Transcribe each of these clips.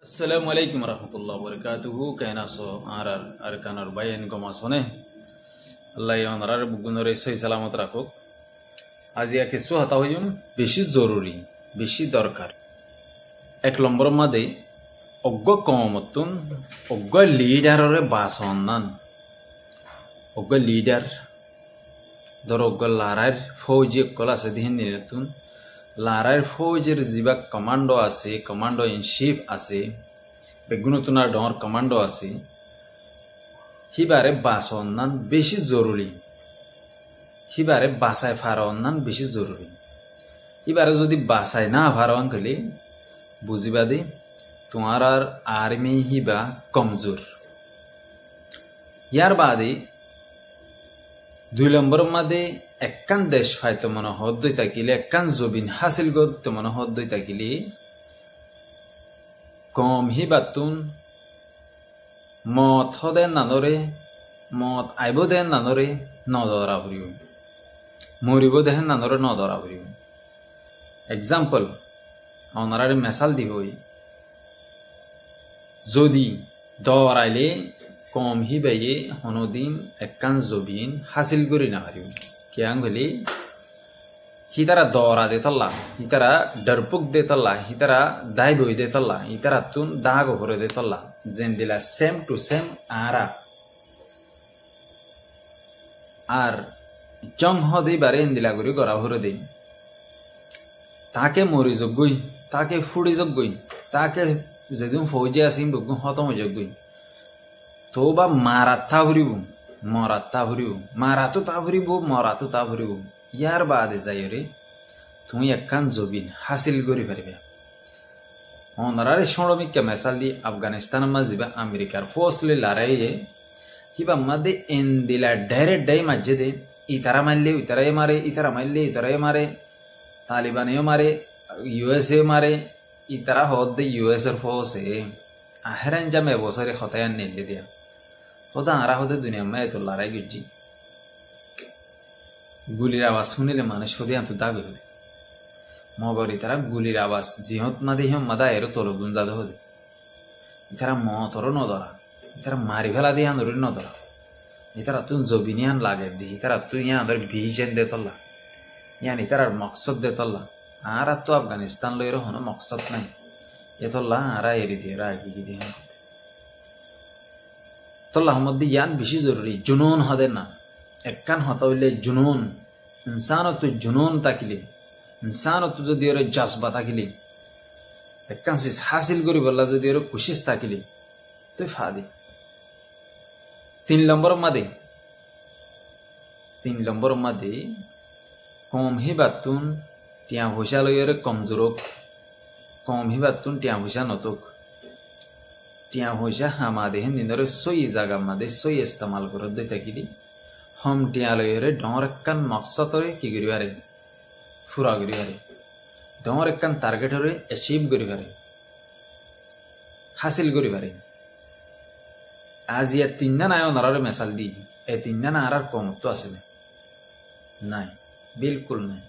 আসসালামু আলাইকুম রহমতুল্লাহ বরকাতুহু কেনাসো আর কানার বাইন গমাসনে আল্লাহ ওনার বুগুনরে সহি সালামত রাখুক। আজি কিছু হতা হইম বেশি জরুরি বেশি দরকার। এক নম্বর মাদে অজ্ঞ কমতুন অজ্ঞ লিডাররে বাসন্নান অজ্ঞ লিডার ধর অজ্ঞ লারার ফৌজি কল আছে দিন নিতুন লারার ফৌজের যিবা কমান্ডো আছে কমান্ডো ইন চিফ আছে বেগুনতুনার ডর কমান্ডো আছে হিবারে বাসন্নান বেশি জরুরি হিবারে বাসায় ফারন্নান বেশি জরুরি। হিবারে যদি বাসায় না ফারন গেলে বুঝিবা দে তোমার আর আর্মি হিবা কমজোর। ইয়ার বাদে 2 নম্বর মাদে একখান দেশ ফাইতে মনে হদ্দই থাকিলে একখান জবিন হাসিল করতে মনে হদ্দই থাকিলে কম হিবাতুন মত হদেন নানরে মত আইব দেন নানরে নদরা ভরিও মরিব দেহেন নানরে নদরা ভরিও। এক্সাম্পল ওনারে মেসাল দি হই যদি দরাইলে কম হিবাইয়ে হনদিন একখান জবিন হাসিল করি না হারিও কেয়াং হলে হিতারা দরা দেতল্লা হিতারা ডরপুক দেতল্লা হিতারা দায় বই দেতল্লা হিতারা তুন দাগ ভরে দেতল্লা যেন দিলা সেম টু সেম আরা আর চং হদেই বারে এন্দিলা করি গড়া ভরে দেই তাকে মরি যোগ্যই তাকে ফুড়ি যোগ্যই তাকে যেদিন ফৌজে আসিম বগুন হতম যোগ্যই তো বা মারাত্তা ভরিব মরাত্তা ভরিব মারাতো তা ভরিব মরাতো তা ভরিব। ইয়ার বাদে যাই রে তুমি একখান জবিন হাসিল করি পারিবে। ওনারে শ্রমিককে মেসাল দি আফগানিস্তান মাঝিবা আমেরিকার ফোর্সলি লড়াইয়ে কিবা মাদে এন্দিলা ডাইরেক্ট ডাই মাঝে দে ইতারা মারলে ইতারাই মারে ইতারা মারলে ইতারাই মারে তালিবানেও মারে ইউএসএ মারে ইতারা হদ দে ইউএস এর ফোর্সে আহেরান জামে বছরে হতায়ান নিলে দিয়া হতা আরা হতে দুনিয়া মে তো লড়াই গিজি গুলির আওয়াজ শুনিলে মানুষ হতে আন্ত দাবি হতে মগরি তারা গুলির আওয়াজ জিহত মাদে হিম মাদা এর তোর গুঞ্জাদ হতে ইতারা মতর নদরা ইতারা মারি ফেলা দিয়ে আন্দোলন নদরা ইতারা তুন জবিনিয়ান লাগে দি ইতারা তুই ইয়া আন্দর ভিজন দে তল্লা ইয়ান ইতারার মকসদ দে তল্লা আর তো আফগানিস্তান লইর হন মকসদ নাই এতল্লা আরা এরি দিয়ে রাগি কি দিয়ে তল্লাহ মধ্যে ইয়ান বেশি জরুরি জুনুন হদে না একখান হতা হইলে জুনুন ইনসানত জুনুন তাকিলে ইনসানত যদি ওর জজবা থাকিলে একখান সিস হাসিল করি বললা যদি ওর কুশিস থাকিলে তুই ফাদি। 3 নম্বর মাদে কম হিবাতুন টিয়া ভুষা লইরে কমজোরক কম হিবাতুন টিয়া ভুষা নতুক টিয়া ভুষা হামাদে হিন্দরে সই জাগা মাদে সই ইস্তেমাল করে দে থাকিলি হম টিয়া লইরে ডর একখান মকসদরে কি করিবারে ফুরা করিবারে ডর একখান টার্গেটরে অ্যাচিভ করিবারে হাসিল করিবারে। আজ ইয়া 3 নাই ওনারে মেসাল দি এ 3 না আর কমত্ব আছে নাই বিলকুল নাই।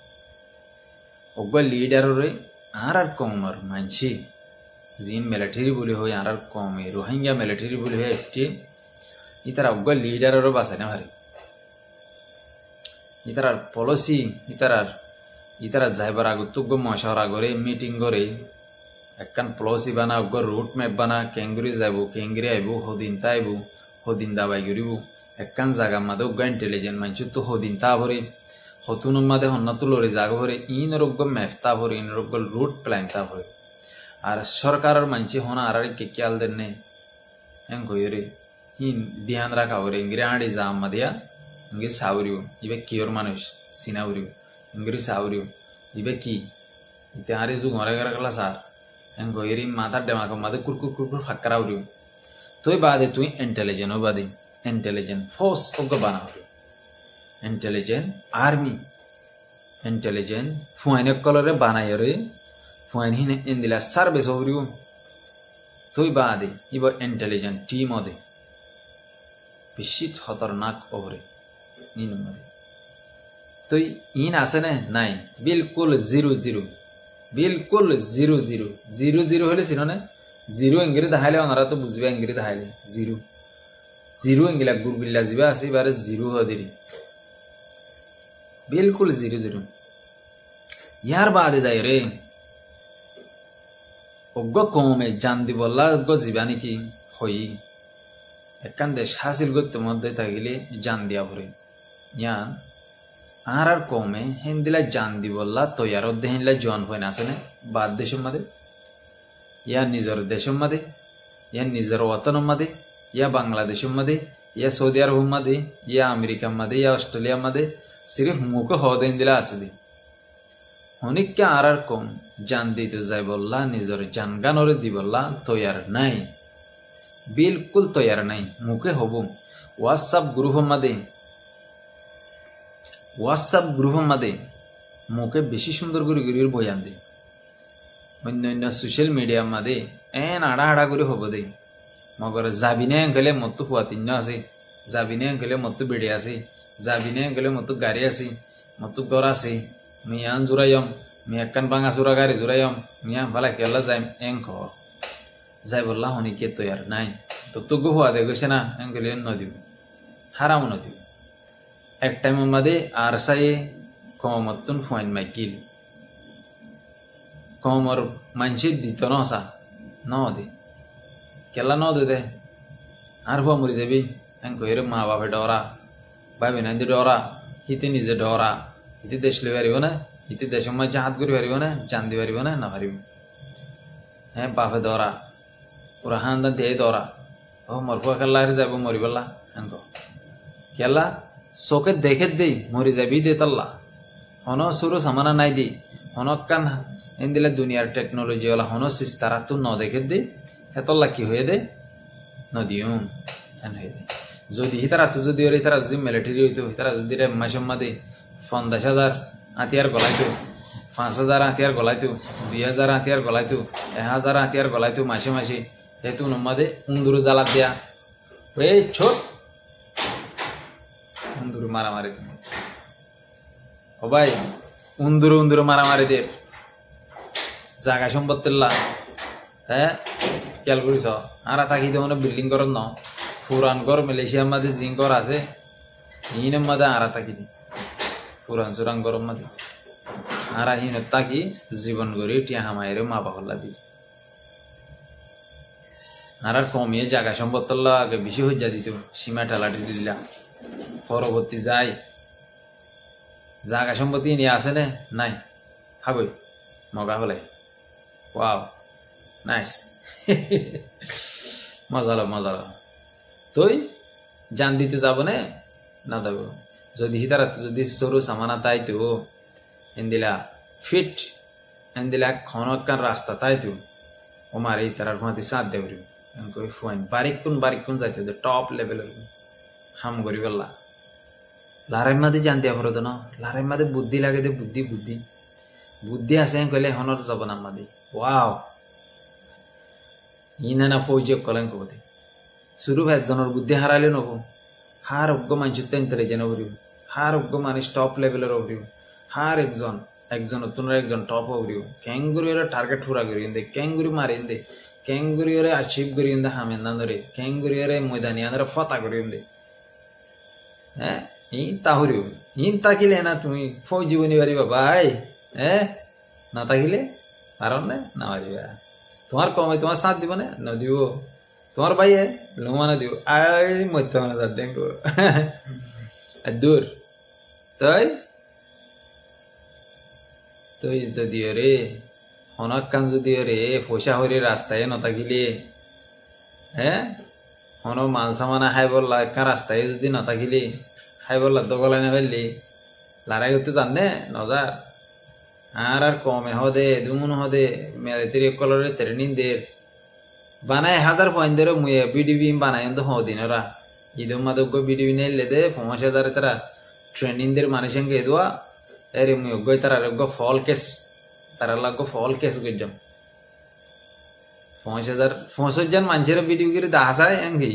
অজ্ঞ লিডাররে আর কমর মানছি জিন মিলিটারি বলে হয় আর কমে রোহিঙ্গা মিলিটারি বলে হয় একটি ইতারা অজ্ঞ লিডাররে বাঁচায় না ভারি ইতারার পলিসি ইতারা যাইবার আগতুগ্য মশার আগরে মিটিং করে একখান পলিসি বানা অজ্ঞ রুট ম্যাপ বানা কেঙ্গুরি যাব কেঙ্গুরি আইব হদিন তা আইব হদিন দাবাই করিব একখান জায়গা মাদে অজ্ঞ ইন্টেলিজেন্ট মানছি তো হদিন তা ভরে হতুন মাদে হন্নাতো লড়ে জাগ ভরে ইনর অজ্ঞ ম্যাপ তা ভরে ইনর অজ্ঞ রুট প্ল্যান তা ভরে আর সরকারের মানছি হনা আর কে খেয়াল দেন নে হেন কইরে হিন ধ্যান রাখা ভরে ইংরে আড়ি জাম মাদিয়া ইংরে সাউরিও ইবে কিওর মানুষ সিনাউরিও ইংরে সাউরিও ইবে কি ইতে আরে যু ঘরে ঘরে গলা সার হেন কইরি মাথার ডেমাক মাদে কুরকুর ফাক্কারাউরিও তুই বাদে তুই ইন্টেলিজেন্ট বাদে ইন্টেলিজেন্ট ফোর্স অজ্ঞ বানা ইন্টেলিজেন্ট আর্মি ইন্টেলিজেন্ট ফুয়াইনে কলরে বানাইরে ফুয়াইন হিনে ইন্দিলা সার্ভিস হরিও তুই বাদে ইব ইন্টেলিজেন্ট টিম অদে বেশি খতরনাক ওরে নিন মরে তুই ইন আছে না নাই বিলকুল 0 0 বিলকুল 0 0 0 0 হলে ছিল না জিরো এঙ্গিরি দেখাইলে ওনারা তো বুঝবে এঙ্গিরি দেখাইলে জিরো জিরো এঙ্গিলা গুড়বিল্লা যাবে আছে এবারে জিরো হদিরি বিলকুল জিরো জিরো ইয়ার বাদে যাই রে অজ্ঞ কমে জান দিবল্লা অজ্ঞ জীবা নাকি হই একখান দেশ হাসিল করতে মধ্যে থাকিলে জান দিয়া ভরে ইয়ান আর কমে হিন্দিলা জান দিবল্লা তৈয়ার হিনলা জন হয়ে আছে না বাদ দেশের মাঝে ইয়া নিজের দেশের মাঝে ইয়া নিজের ওয়াতনের মাঝে ইয়া বাংলাদেশের মাঝে ইয়া সৌদি আরব মাঝে ইয়া আমেরিকার মাঝে ইয়া অস্ট্রেলিয়ার মাঝে সিরিফ মুখে হদেন দিলা আছে দি অনেককে আর কম জান দিতে যাই বললা নিজের জান গানরে দি বললা তৈয়ার নাই বিলকুল তৈয়ার নাই মুখে হব হোয়াটসঅ্যাপ গ্রুপের মাঝে মুখে বেশি সুন্দর করে গরির বয়ান দে অন্য অন্য সোশ্যাল মিডিয়ার মাঝে এন আড়া আড়া করে হব দে মগর যাবিনে গেলে মতো ফুয়াতিন্য আছে যাবিনে গেলে মতো বেড়ে আছে যাবিনে গেলে মতো গাড়ি আছে মতো গড় আছে মিয়ান জোরাইম মিয়াকান বাঙা চোরা গাড়ি জোরাইম মিয়া ভালা কেলা যাই এং খ যাই বললা হনিকে তৈয়ার নাই তো তোকে হওয়া দে গেছে না এং গেলে নদীব হারাম নদীব এক টাইমের মাঝে আর সাই কমতন ফুয়াইন মাইকিল কমর মানসি দিত নসা ন দে কেলা ন দে আর হুয়া মরি যাবি এং কহিরে মা বাপে ডরা ভাই বিনান্দি ডরা হিতে নিজে ডরা হিতে দেশ লে পারিব না হিতে দেশের মাঝে হাত করে পারিব না জান দি পারিব না পারিব হ্যাঁ বাপে ডরা পুরা হান্দান দিয়ে ডরা ও মরফুয়া খেলা যাব মরি পেলা এঙ্ক কেলা চোখে দেখে দেই মরি যাবি দে তাল্লা হন সুরু সামানা নাই দি হনক কান এদিলে দুনিয়ার টেকনোলজি ওলা হন সিস্তারা তো ন দেখে দে হেতল্লা কি হয়ে দে নদীও এন হয়ে দে যদি হিতারা তো যদি হিতারা যদি মিলিটারি হইতো হিতারা যদি রে মাসের মাঝে 50,000 হাতিয়ার গলাইতো 5,000 হাতিয়ার গলাইতো 2,000 হাতিয়ার গলাইতো 1,000 হাতিয়ার গলাইতো মাসে মাসে যেহেতু নমাদে উন্দুর জ্বালা দিয়া এই ছোট উন্দুর মারামারি তুমি ও ভাই উন্দুর মারামারি দে জাগা সম্পত্তির লা হ্যাঁ খেয়াল করিস আর থাকি তো মানে বিল্ডিং ঘর ন পুরান ঘর মালয়েশিয়ার মাঝে জিং ঘর আছে ইনের মাঝে আর থাকি দি পুরান চুরান ঘরের মাঝে আর হিন তাকি জীবন গড়ি টিয়া হামায়ের মা বাপল্লা দি আর কমিয়ে জাগা সম্পত্তির আগে বেশি হইয়া দিত সীমা ঠেলাটি দিলা পরবর্তী যাই জাগা সম্পত্তি নিয়ে আসে না নাই হাবই মগা হলে ওয়াও নাইস মজালো তুই জান দিতে যাব না দেব যদি হিতারা যদি সরু সামানা তাই তো এন্দিলা ফিট এন্দিলা খনকান রাস্তা তাই তো ও মারে তারার মাতি সাথ দেবরি কই ফুয়াইন বারিক কোন যাইতে টপ লেভেলের হাম করি বললা লারাই মাদে জান দিয়া ভরত না লারাই মাদে বুদ্ধি লাগে দে বুদ্ধি আছে কইলে হনর যাব না মাদে ওয়াও ইনানা ফৌজক কলেন কবতে শুরু ভাই জনের বুদ্ধি হারাইলে নব হার অজ্ঞ মানুষ ইন্টেলিজেন্ট হবরিব হার অজ্ঞ মানুষ টপ লেভেলের হবরিব হার একজন তোমরা একজন টপ হবরিব ক্যাঙ্গুরিওরে টার্গেট পুরা করি দে ক্যাঙ্গুরি মারি দে ক্যাঙ্গুরিওরে আচিভ করি দে হামেন্দা ধরে ক্যাঙ্গুরিওরে ময়দানি আন্দরে ফতা করি দে হ্যাঁ ইন তাহরিব ইন তাকিলে না তুমি ফৌজি বনি পারিবা ভাই হ্যাঁ না তাকিলে পারন না পারিবা তোমার কমে তোমার সাথ দিব না দিব তোমার ভাই লোমানা দিব আই মধ্যে মানে তার দেখো দূর তুই যদি রে হনক কান যদি রে পয়সা হরে রাস্তায় নথাকিলে হ্যাঁ হন মাল সামানা খাই বললা একখান রাস্তায় যদি নথাকিলে খাই বললা দগলাই না ফেললি লড়াই করতে জানে নজার আর কমে হদে দুমুন হদে মেরিতির কলরে ট্রেনিং দের বানায় 1000 পয়েন্ট দের মুয়ে বিডিবি বানায় তো হদিন ওরা ইদম মাদক বিডিবি নেলে দে 5000 তারা ট্রেনিং দের মানুষের এদুয়া এরে মুয়ে গই তারা গো ফল কেস তারা লাগো ফল কেস গজম 5000 জন মানুষের বিডিবি করে দাহাসায় এঙ্গি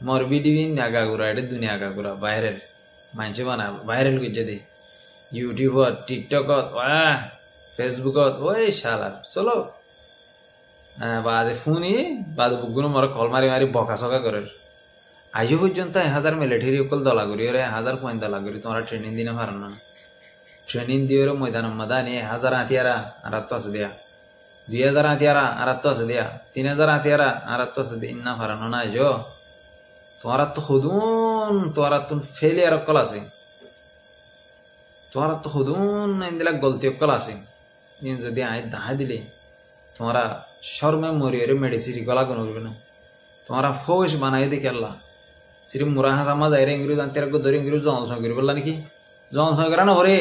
মোর বিডিবি নাগাগুরা এটা দুনিয়া আগাগুরা ভাইরাল মানুষ বানা ভাইরাল গজে দে ইউটিউবত টিকটকত ফেসবুকত ওই শালার চলো বাদে ফোনই বাদে বুকগুলো মরে কল মারি মারি বকা সকা করে আজও পর্যন্ত 1000 মিলিটারি অকল দলা করি ওরে 1000 পয়েন্ট দলা করি তোমরা ট্রেনিং দিনে পারো না ট্রেনিং দিয়ে ওরে ময়দান মাদানি 1000 হাতিয়ারা আর তো আছে দিয়া 2000 হাতিয়ারা আর তো আছে দিয়া 3000 হাতিয়ারা আর তো আছে দিন না পারানো না আজও তোমরা তো খুদুন তোমরা তো ফেলিয়ার অকল আছে তোমরা তো খুদুন ইন্দিলা গলতি অকল আছে যদি আয় দাহা দিলে তোমরা শর্মে মরিয়ে মেডিসিন গলা কোনো করবে না তোমরা ফৌজ বানাই দি কেল্লা সিরিফ মুরা হাসামা যাই রে ইংরেজ আনতে রাখবো ধরে ইংরেজ জনসংখ্যা করি বললা নাকি জনসংখ্যা করা না হরে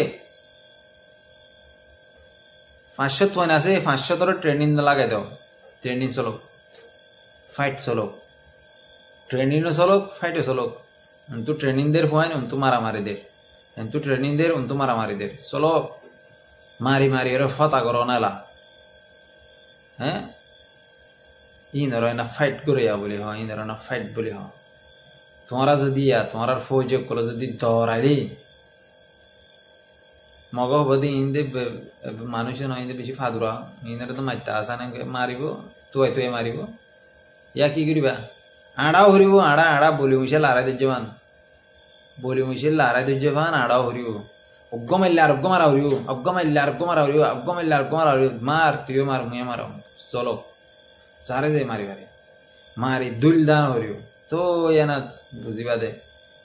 500 তোয়ান আছে 500 তোর ট্রেনিং লাগাই দাও ট্রেনিং চলো ফাইট চলো ট্রেনিংও চলো ফাইটও চলো তু ট্রেনিং দের হয় না তু মারামারি দের তু ট্রেনিং দের তু মারামারি দের চলো মারি মারি এর ফতা করো নালা হ্যাঁ ইনরা না ফাইট করে বলি হয় ইনরা না ফাইট বলি হয় তোমরা যদি তোমার ফৌজ করে যদি দৌড়াইলি মগ বদি ইন্দে মানুষ নয় ইন্দে বেশি ফাদুরা ইনারে তো মারতে আসা না মারিব তুই তুই মারিব ইয়া কি করিবা আড়াও হরিব আড়া আড়া বলি মুছে লারাই দুর্যবান বলি মুছে লারাই দুর্যবান আড়াও হরিব অজ্ঞ মারলে আর অজ্ঞ মারা হরিব অজ্ঞ মারলে আর অজ্ঞ মারা হরিব অজ্ঞ মারলে আর অজ্ঞ মারা হরিব মার তুইও মার মুয়ে মারো চলো সারে দে মারি মারি মারি দুল দান হরিব তো এনা বুঝিবা দে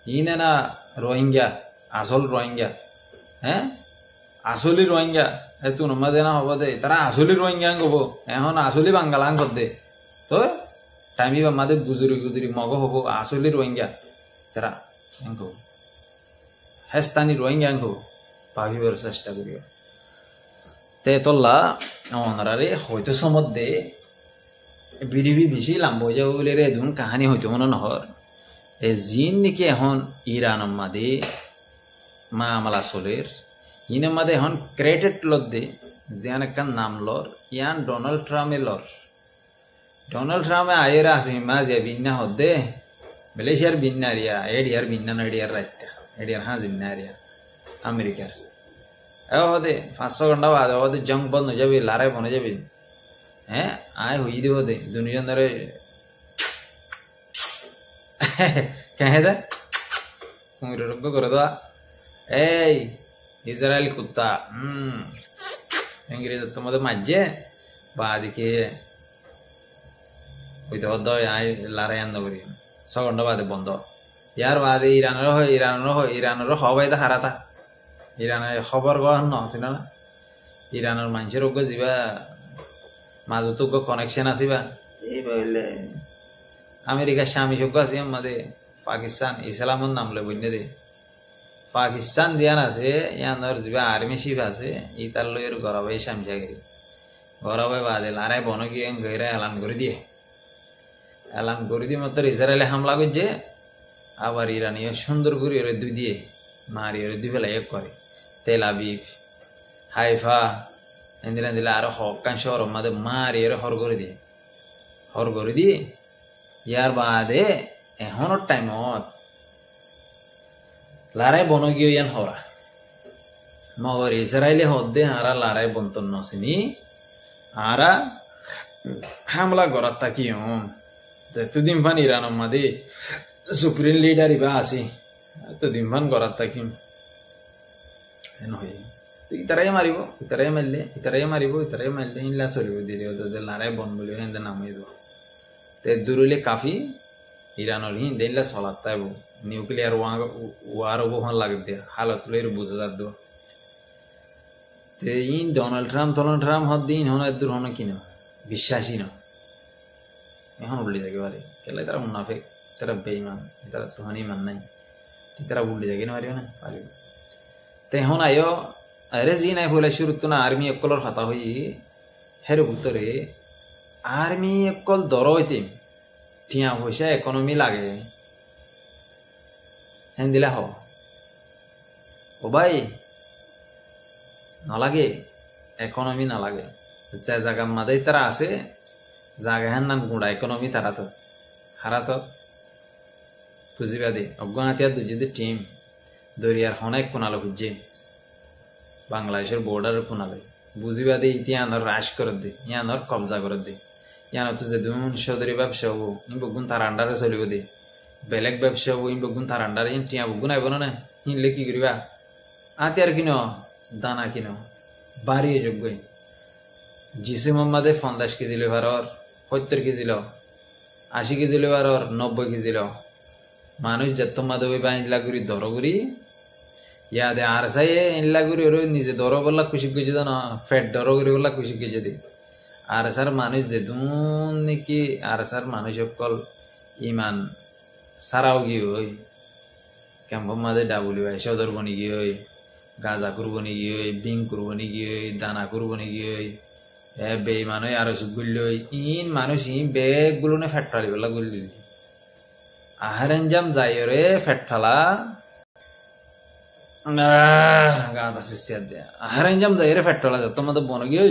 ইনে না রোহিঙ্গা আসল রোহিঙ্গা হ্যাঁ আসলি রোহিঙ্গা তুই নমা দে না হব দে তারা আসলি রোহিঙ্গা হব এখন আসলি বাঙ্গালাং কর দে তো টাইমি বা মাদের গুজুরি গুজুরি মগ হব আসলি রোহিঙ্গা তারা হব হেস্তানি রোহিঙ্গা হব ভাবিবার চেষ্টা করিও তে তোল্লা ওনারে হয়তো সমত দে বিডিবি বেশি লাম্ব হয়ে যাবো বলে রে দুন কাহানি হয়তো মনে নহর এই জিন নাকি এখন ইরান মাদে মা আমলা চলের ইনের মাদে এখন ক্রেডিট লর দে যেন একটা নাম লর ইয়ান ডোনাল্ড ট্রাম্পে লর ডোনাল্ড ট্রাম্পে আয়ের আসি মা যে বিন্না হদ দে মালয়েশিয়ার বিন্নারিয়া এডিয়ার বিন্না না এডিয়ার রাইতা এডিয়ার হ্যাঁ জিন্নারিয়া আমেরিকার হদে 500 ঘন্টা বাদে হদে জং বন্ধ হয়ে যাবে লারাই বনে যাবে হ্যাঁ আয় হই দিব দে দুনিয়া ধরে কে দে কুমির রোগ করে দেওয়া এই ইসরায়েল কুত্তা ইংরেজ তোমাদের মাঝে বা দেখি হইতে হদ আয় লারাই আন্দ করি 6 ঘন্টা বাদে বন্ধ ইয়ার বাদে ইরানেরও সবাই দা হারাতা ইরানের খবর গহন নছিল না ইরানের মানুষের ওকে যা মাজতো কানেকশন আসিবা এই বললে আমেরিকার স্বামী সজ্ঞ আছে আমাদের পাকিস্তান ইসলামের নাম লে বন্য দে পাকিস্তান দিয়ান আছে ইয়ানোর যা আর্মি শিপ আছে ইতার লইয়ের গরাবাই সামঝাগিরি গরাবাই বাদে লারাই বন গিয়ে গইরা এলান করে দিয়ে মাত্র ইসরায়েলে হামলা করছে আবার ইরানিও সুন্দর করে ওরে দুই দিয়ে মারি ওরে দুই বেলা এক করে তেল আবিব হাইফা এদিন দিলে আরো হকান শহর মাঝে মারি ওরে হর করে দিয়ে ইয়ার বাদে এখনোর টাইমত লারাই বন গিয়ে ইয়ান হরা মগর ইসরায়েলে হদ্দে আরা লারাই বন্তন নসিনি আরা হামলা করার তাকিও এতদিন ফান ইরান মাদে সুপ্রিম লিডার ইবা আসি এতদিন ফান করার তাকিম নহয় ইতারাই মারিব ইতারাই মারলে ইনলা চলিব দিলে লারাই বন বলি হেন্দে নামাই দেব তে দূরলে কাফি ইরানের হিন্দে ইনলা চলাত তাইব নিউক্লিয়ার ওয়ার হবো হন লাগে দিয়া হালত লইর বুঝা যাত দো তে ইন ডোনাল্ড ট্রাম্প হদ দিন হন দূর হন কিনা বিশ্বাসী না এখন উল্লি যাকে পারে কেলে তারা মুনাফেক তারা বেইমান তারা তোহানি মান নাই তারা উল্লি যাকে না পারিব না পারিব তে এখন আয়ো আরে জি নাই বলে শুরু তো না আর্মি একলর ফাতা হই হের ভিতরে আর্মি একল দর হইতে টিয়া পয়সা ইকোনমি লাগে হেন দিলা হ ও ভাই নালাগে ইকোনমি নালাগে যে জায়গা মাদাই তারা আছে জায়গা হেন নাম গুড়া ইকোনমি তারা তো হারা তো বুঝিবা দে অজ্ঞানাতিয়ার যদি টিম দরিয়ার অনেক কোনালো খুঁজছে বাংলাদেশের বর্ডার কোনালে বুঝিবা দে ইতি আনর রাশ করে দে ইয়ানর কবজা করে দে ইয়ানো তো যেদিন সদরি ব্যবসা হবো ইন বগুন তার আন্ডারে চলিব দে বেলেগ ব্যবসা হবো ইন বগুন তার আন্ডারে ইন টিয়া বগুন আইব না ইনলে কি করিবা আতি আর কিনো দানা কিনো বাড়িয়ে যোগ্য জিসি মোহাম্মদে 50 কেজি লেভারর 70 কেজি ল 80 কেজি লেভারর 90 কেজি ল মানুষ যত মাদবে বাঁধলা করি দর করি ইয়াদে আর সাই ইনলা করি ওর নিজে দর বললা খুশি কেজি না ফ্যাট দর করি বললা খুশি কেজি দে আর সার মানুষ যেদুন নাকি আর সার মানুষ সকল ইমান সারাও গিয়ে ওই ক্যাম্প মাদে ডাবুলি ভাই সদর বনি গিয়ে ওই গাঁজা করবো নি গিয়ে বিং করবো নি গিয়ে দানা করবো নি গিয়ে বেইমান আর গুল্ল ইন মানুষ ই বেগ গুলো নে ফ্যাট ফালি বললা গুল্লি আহারেঞ্জাম যাই রে ফ্যাট ফালা গাঁত আছে সিয়াদ দেয়া আহারেঞ্জাম যাই রে ফ্যাট ফালা যত তোমাদের বন গিয়ে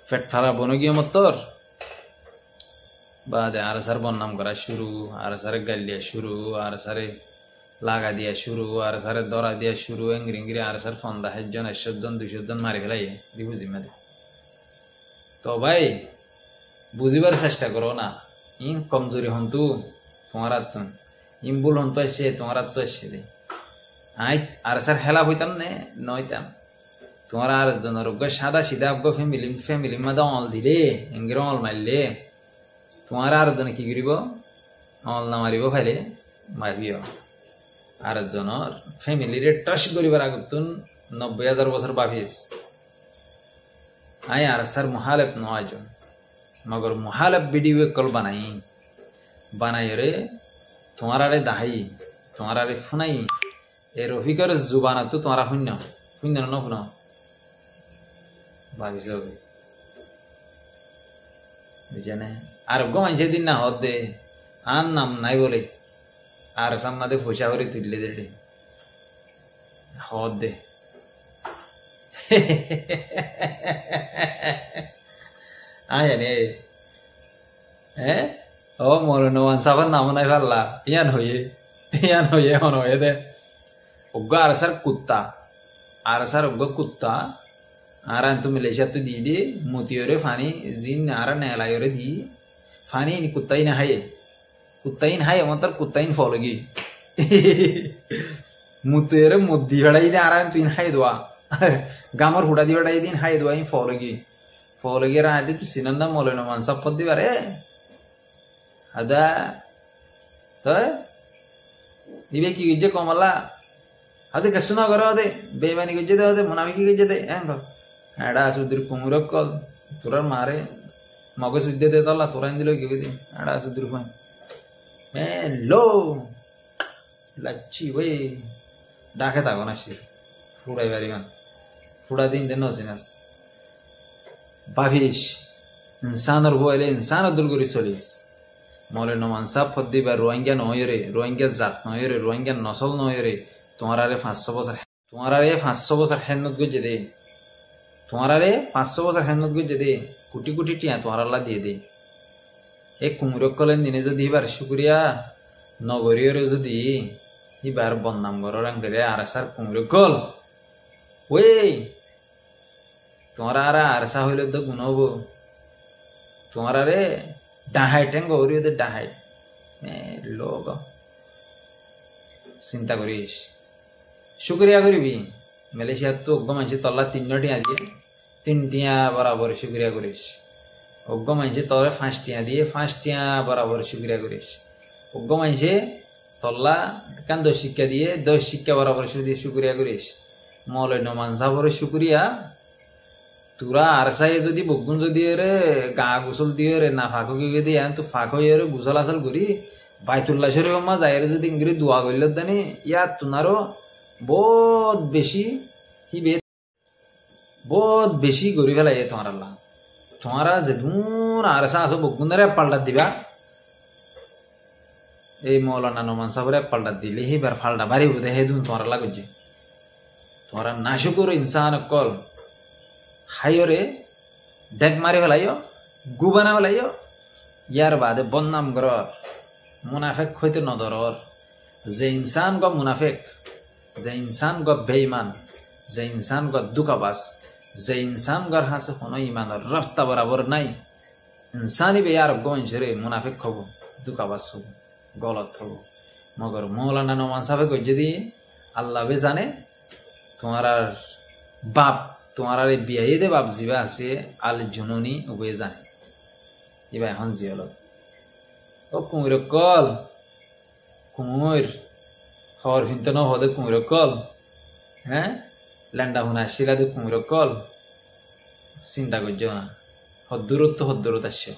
ফ্যাট ফালা বন গিয়ে মতর বাদে আর সার বন্নাম করা শুরু আর সারে গালিয়া শুরু আর সারে লাগা দিয়া শুরু আর সারে দরা দিয়া শুরু এঙ্গিরি আর সার 50 জন 100 জন 200 জন মারি ফেলাই বুঝি মাদে তো ভাই বুঝিবার চেষ্টা করো না ইন কমজোরি হন্তু তোমার তো ইম ভুল হন্তু আসছে তোমার তো আসছে দে আই আর সার হেলা হইতাম নে নইতাম তোমার আর জনের সাদা সিধা অজ্ঞ ফ্যামিলি মাদা অল দিলে এঙ্গির অল মারলে তোমার আর জনে কি করিব অল না মারিব ফাইলে মারিও আর জনের ফ্যামিলিরে টস করিবার আগতুন 90,000 বছর বাফিস আই আর সার মুহালেফ নয়জন মগর মুহালেফ ভিডিও কল বানাই রে তোমার আরে দাহাই তোমার আরে ফুনাই এ রফিকর জুবানা তো তোমার শূন্য শূন্য ন শুন ভাবিস বুঝানে আর গো মানুষে দিন না হদ দে আর নাম নাই বলে আর সামনাতে পয়সা করে তুললে দে হদ দে আনে হ্যাঁ ও মরণ সাফার নাম নাই পারলা ইয়ান হয়ে হন হয়ে দে অজ্ঞ আর সার কুত্তা আর সার অজ্ঞ কুত্তা আর তো মিলেশিয়া তো দিয়ে দি মতিয়রে ফানি জিন আর নেলায়রে দি ফানি কুত্তাই না হাই আমার কুত্তাইন ফলগি মুতেরে মুদি ভেড়াই দে আর তুই হাই দোয়া গামর হুড়া দি ভেড়াই দিন হাই দোয়া ফলগি আর আদি তুই সিনন্দা মলেন মান সব পদ দিবারে আদা তো দিবে কি গিয়ে কমলা আদে কসুনা করো দে বেমানি গিয়ে দে দে মুনাফিকি গিয়ে দে হ্যাঁ এডা সুদূর কুমুরক কল তোরার মারে মগে সুদ্দে দে তলা তোরা দিল কি দে এডা সুদূর ফাই লো লাচ্ছি ওই ডাকে থাকো না সে ফুড়াই বাড়ি গান ফুড়া দিন দেন নসিনাস বাভিস ইনসানের হইলে ইনসানের দূর করে চলিস মলে নমান সাপ ফদ্দি বা রোহিঙ্গা নয় রে রোহিঙ্গা জাত নয় রে রোহিঙ্গা নসল নয় রে তোমার আরে 500 বছর হেন্নত গুজে দে তোমার আরে 500 বছর হেন্নত গুজে দে কোটি কোটি টিয়া তোমার আল্লাহ দিয়ে দে এই কুমুরক কলেন দিনে যদি এবার শুক্রিয়া নগরীয় যদি এবার বদনাম করো রাঙ্গরে আর সার কুমুরক কল ওই তোমার আর সা হইলে তো গুণ হবো তোমার আরে ডাহাই টেঙ্গ গৌরী ডাহাই লোক চিন্তা করিস শুক্রিয়া করিবি মালয়েশিয়ার তো অজ্ঞ মানুষ তল্লা 3 টিয়া দিয়ে 3 টিয়া বরাবর শুক্রিয়া করিস অজ্ঞ মানুষে তলে 5 টিয়া দিয়ে 5 টিয়া বরাবর শুক্রিয়া করিস অজ্ঞ মানুষে তল্লা কান 10 শিক্ষা দিয়ে 10 শিক্ষা বরাবর শুক্রিয়া করিস মৌলয় নমান সাবর শুক্রিয়া তোরা আর সাই যদি বগুন যদি রে গা গোসল দিয়ে রে না ফাঁকো গিয়ে দিয়ে তো ফাঁক হয়ে রে গোসল আসল করি বাইতুল্লাহ শরীফ মা যাই যদি ইংরেজি দোয়া করল দানি ইয়ার তোমারও বহুত বেশি গড়ি ফেলাই তোমার আল্লাহ তোমারা যে দূর আর সা আসো বগুন রে পাল্টা দিবা এই মৌলানা নমান সাবরে পাল্টা দিলে হেবার ফাল্টা বাড়ি বোধে হে দুন তোমার আল্লাহ করছে তোমরা নাশুকুর ইনসান কল হাইরে ডেক মারি ফেলাইও গুবানা ফেলাইও ইয়ার বাদে বদনাম করর মুনাফেক হইতে নদরর যে ইনসান গ মুনাফেক যে ইনসান গ বেঈমান যে ইনসান গ দুকাবাস जे इंसान गर हासे होनो ईमान रफ्ता बराबर नहीं इंसानी बे यार गो इंशरे मुनाफिक खबो दुकाबास हो गलत हो मगर मौलाना नोमान साहब को जदी अल्लाह बे जाने तुम्हारा बाप तुम्हारा बियाई दे बाप जीवा आसे आल जुनूनी उबे जाने ये भाई हन जियो लोग ओ कुंगरे कल कुंगर खबर फिनते न होदे कुंगरे कल हैं लैंडा हुना शिला दे कुंगरे कल चिंता करजो ना हद्दूरत आसो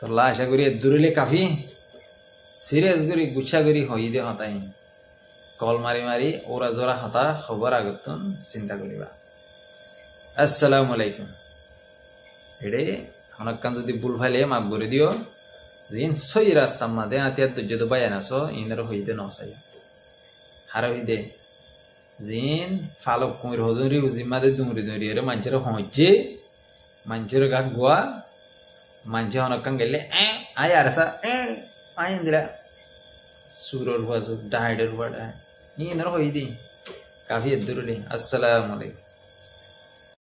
तो ला आशा करी दूरले काफी सिरियस करी गुच्छा करी हई दे हताई कल मारी मारी ओरा जोरा हता खबर आगतन चिंता करिबा अस्सलामु अलैकुम एडे हनक्कान जदि भूल फाइले माफ करे दियो जिन सही रास्ता मादे आतिया तो जदो बायानासो इनर हईदे नसायो हारो हईदे जिन फालक कुमिर हजुरी जिम्मादे दुमरी दुमरी रे मानचेर हजे मानचेर गा गुआ मानचे हनक्कान गेले आय आरसा आय इंदिरा सुरर हुआ डाइडर हुआ डाइ इनर हईदे काफी दुरुले अस्सलामु अलैकुम।